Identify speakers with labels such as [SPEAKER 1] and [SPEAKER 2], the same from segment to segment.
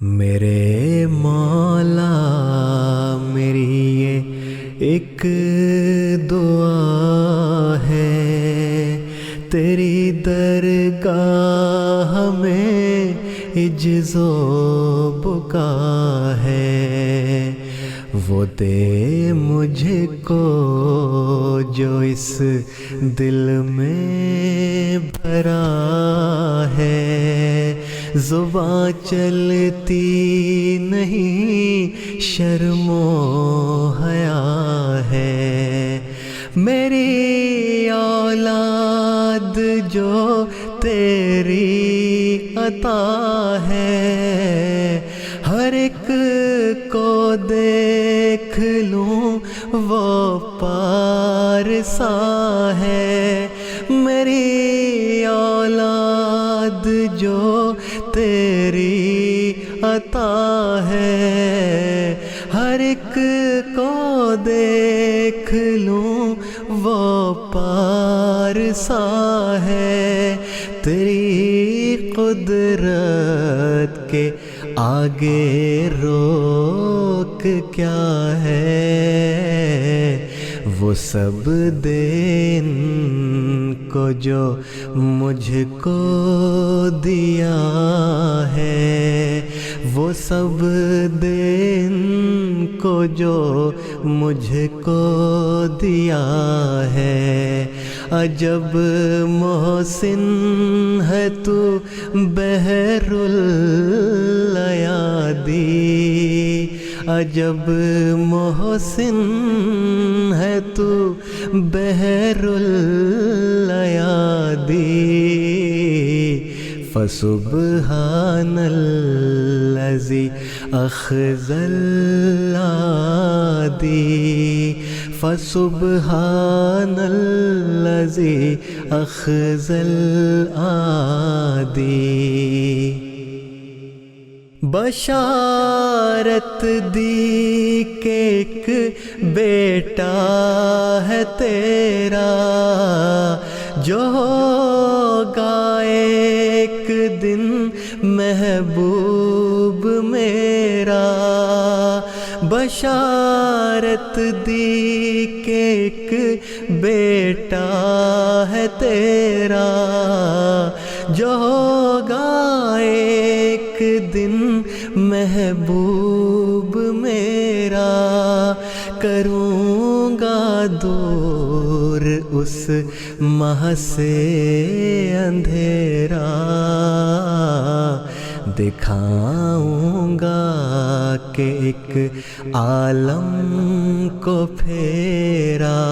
[SPEAKER 1] میرے مولا میری یہ ایک دعا ہے، تیری درگاہ میں عجز و بکا ہے، وہ دے مجھ کو جو اس دل میں بھرا ہے۔ زباں چلتی نہیں، شرم و حیا ہے، میری اولاد جو تیری عطا ہے، ہر ایک کو دیکھ لوں وہ پارسا ہے، میری اولاد جو تیری عطا ہے، ہر ایک کو دیکھ لوں وہ پارسا ہے، تیری قدرت کے آگے روک کیا ہے، وہ سب دین کو جو مجھ کو دیا ہے، وہ سب دین کو جو مجھ کو دیا ہے، عجب محسن ہے تو بحر الایادی، عجب محسن ہے تو بحر الایادی، فسبحان الذی اخذ العادی، فسبحان الذی اخذ العادی۔ بشارت دی کہ ایک بیٹا ہے تیرا، جو ہوگا ایک دن محبوب میرا، بشارت دی کہ ایک بیٹا ہے تیرا، جو ہوگا ایک دن محبوب میرا، کروں گا دور اس ماہ سے اندھیرا، دکھاؤں گا کہ ایک عالم کو پھیرا،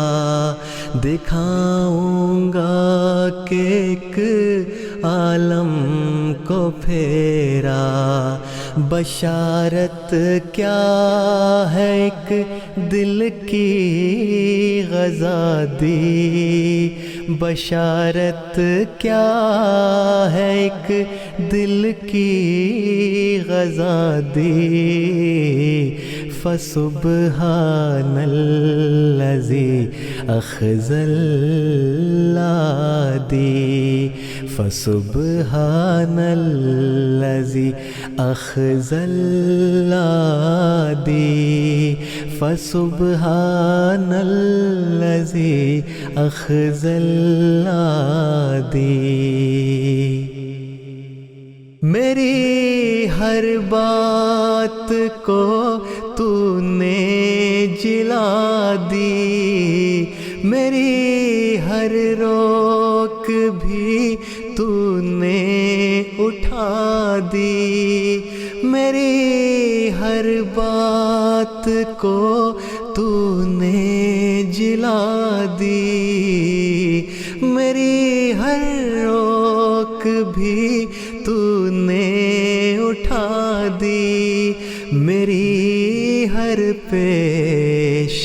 [SPEAKER 1] دکھاؤں گا کہ ایک عالم کو پھیرا، بشارت کیا ہے ایک دل کی غزا دی، بشارت کیا ہے ایک دل کی غزا دی، فسبحان الذی اخذ العادی، فسبحان الذی اخذ العادی، فسبحان الذی اخذ العادی۔ میری ہر بات کو تو نے جلا دی، میری ہر روک بھی تو نے اٹھا دی، میری ہر بات کو تو نے جلا دی، میری ہر روک بھی تو نے اٹھا دی، میری ہر پیش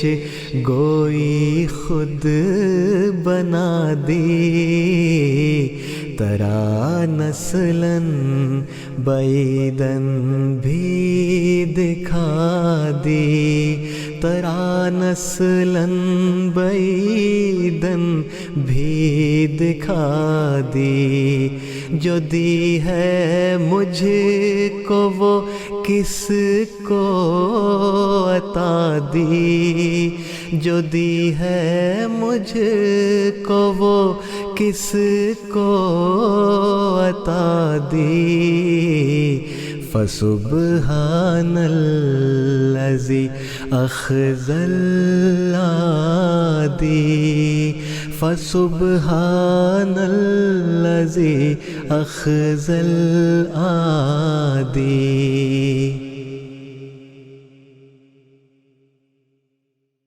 [SPEAKER 1] گوئی خود بنا دی، ترا نسلاً بعیداً بھی دکھا دی، ترا نسلاً بعیداً بھی دکھا دی، جو دی ہے مجھ کو وہ کس کو عطا دی، جو دی ہے مجھ کو وہ کس کو عطا دی۔ فسبحان الذی اخذ العادی، فسبحان الذی اخذ العادی۔